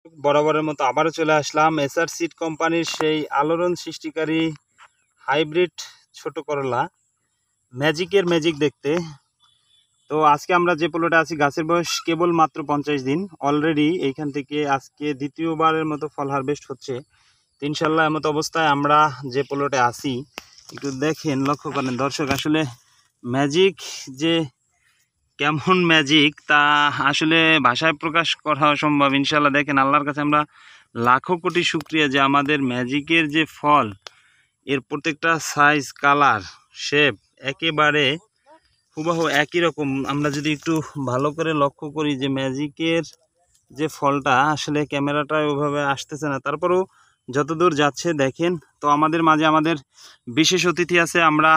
বরাবরের মতো আবারও চলে আসলাম এসআর সিড কোম্পানির সেই আলোড়ন সৃষ্টিকারী হাইব্রিড ছোট করলা ম্যাজিকের ম্যাজিক দেখতে। তো আজকে আমরা যে প্লটে আছি গাছের বয়স কেবল মাত্র 50 দিন। অলরেডি এইখান থেকে আজকে দ্বিতীয়বারের মতো ফল হারভেস্ট হচ্ছে। ইনশাল্লাহ এমতো অবস্থায় আমরা যে প্লটে আছি একটু দেখেন, লক্ষ্য করেন দর্শক, আসলে ম্যাজিক যে কেমন ম্যাজিক তা আসলে ভাষায় প্রকাশ করা অসম্ভব। ইনশাল্লাহ দেখেন, আল্লাহর কাছে আমরা লাখো কোটি শুকরিয়া যে আমাদের ম্যাজিকের যে ফল, এর প্রত্যেকটা সাইজ, কালার, শেপ একেবারে হুবহু একই রকম। আমরা যদি একটু ভালো করে লক্ষ্য করি যে ম্যাজিকের যে ফলটা আসলে ক্যামেরাটা ওইভাবে আসতেছে না, তারপরেও যতদূর যাচ্ছে দেখেন। তো আমাদের মাঝে আমাদের বিশেষ অতিথি আছে, আমরা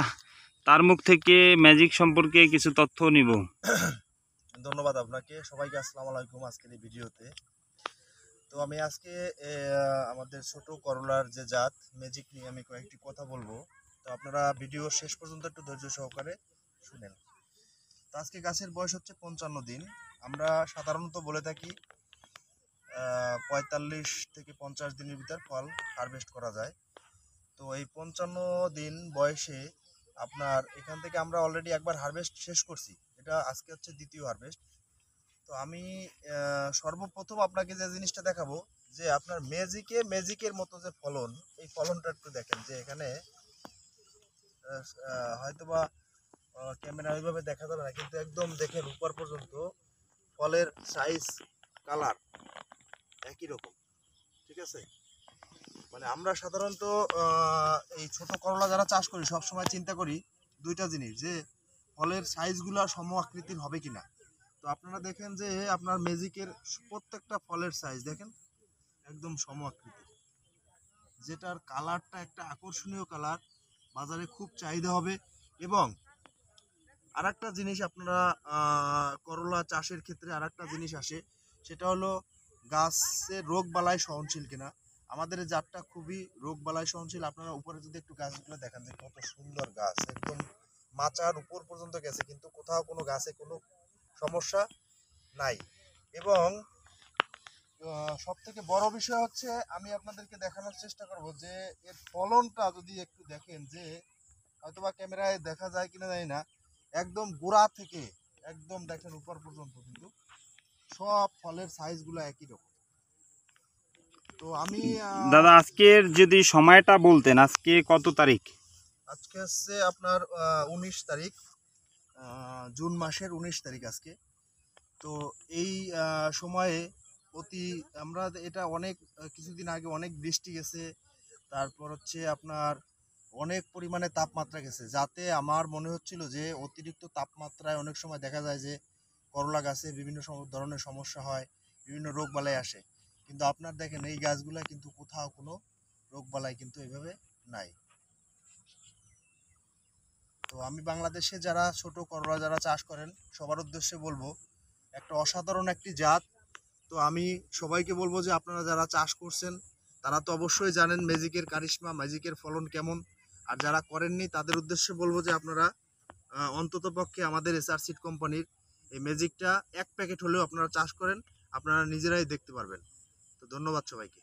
তার মুখ থেকে ম্যাজিক সম্পর্কে কিছু তথ্য নিব। ধন্যবাদ আপনাকে। সবাইকে আসসালামু আলাইকুম। আজকের এই ভিডিওতে তো আমি আজকে আমাদের ছোট করলার যে জাত ম্যাজিক নিয়ে আমি কয়েকটি কথা বলবো। তো আপনারা ভিডিও শেষ পর্যন্ত একটু ধৈর্য সহকারে শুনেন। তো আজকে গাছের বয়স হচ্ছে 55 দিন। আমরা সাধারণত বলে থাকি 45 থেকে 50 দিনের ভিতর ফল হারভেস্ট করা যায়। তো এই 55 দিন বয়সে আপনার এখান থেকে আমরা অলরেডি একবার হারভেস্ট শেষ করছি। এটা আজকে হচ্ছে দ্বিতীয় হারভেস্ট। তো আমি সর্বপ্রথম আপনাকে যে জিনিসটা দেখাবো যে আপনার ম্যাজিকের মতো যে ফলন, এই ফলনটা একটু দেখেন। যে এখানে হয়তোবা ক্যামেরা ওইভাবে দেখা যাবে না, কিন্তু একদম দেখেন উপর পর্যন্ত ফলের সাইজ, কালার একই রকম। ঠিক আছে, মানে আমরা সাধারণত এই ছোট করলা যারা চাষ করি সবসময় চিন্তা করি দুইটা জিনিস, যে ফলের সাইজগুলো সম আকৃতির হবে কিনা। তো আপনারা দেখেন যে আপনার ম্যাজিকের প্রত্যেকটা ফলের সাইজ দেখেন একদম সম আকৃতির, যেটার কালারটা একটা আকর্ষণীয় কালার, বাজারে খুব চাহিদা হবে। এবং আরেকটা জিনিস আপনারা করলা চাষের ক্ষেত্রে আরেকটা জিনিস আসে, সেটা হলো গাছের রোগ বালাই সহনশীল কিনা। আমাদের এই জাতটা খুবই রোগ বালাই সহনশীল। আপনারা উপরে যদি একটু গাছগুলো দেখেন যে কত সুন্দর গাছ, একদম মাচার উপর পর্যন্ত গেছে, কিন্তু কোথাও কোনো গাছে কোনো সমস্যা নাই। এবং সব থেকে বড় বিষয় হচ্ছে আমি আপনাদেরকে দেখানোর চেষ্টা করব যে এর ফলনটা যদি একটু দেখেন, যে হয়তোবা ক্যামেরায় দেখা যায় কিনা জানি না, একদম গোড়া থেকে একদম দেখেন উপর পর্যন্ত কিন্তু সব ফলের সাইজগুলো একই রকম। তো আমি দাদা, আজকের যদি সময়টা বলতেন, আজকে কত তারিখ? আজকে হচ্ছে আপনার 19 তারিখ, জুন মাসের 19 তারিখ আজকে। তো এই সময়ে আমরা এটা অনেক কিছুদিন আগে অনেক বৃষ্টি গেছে, তারপর হচ্ছে আপনার অনেক পরিমাণে তাপমাত্রা গেছে, যাতে আমার মনে হচ্ছিল যে অতিরিক্ত তাপমাত্রায় অনেক সময় দেখা যায় যে করলা গাছে বিভিন্ন ধরনের সমস্যা হয়, বিভিন্ন রোগ বালাই আসে। কিন্তু আপনার দেখেন এই গাছগুলা কিন্তু কোথাও কোনো রোগ বালাই কিন্তু এইভাবে নাই। তো আমি বাংলাদেশে যারা ছোট করলা যারা চাষ করেন সবার উদ্দেশ্যে বলবো, একটা অসাধারণ একটি জাত। তো আমি সবাইকে বলবো যে আপনারা যারা চাষ করছেন তারা তো অবশ্যই জানেন ম্যাজিকের কারিশমা, ম্যাজিকের ফলন কেমন। আর যারা করেননি তাদের উদ্দেশ্যে বলবো যে আপনারা অন্তত পক্ষে আমাদের এসআর সিড কোম্পানির এই ম্যাজিকটা 1 প্যাকেট হলেও আপনারা চাষ করেন, আপনারা নিজেরাই দেখতে পারবেন। তো ধন্যবাদ সবাইকে।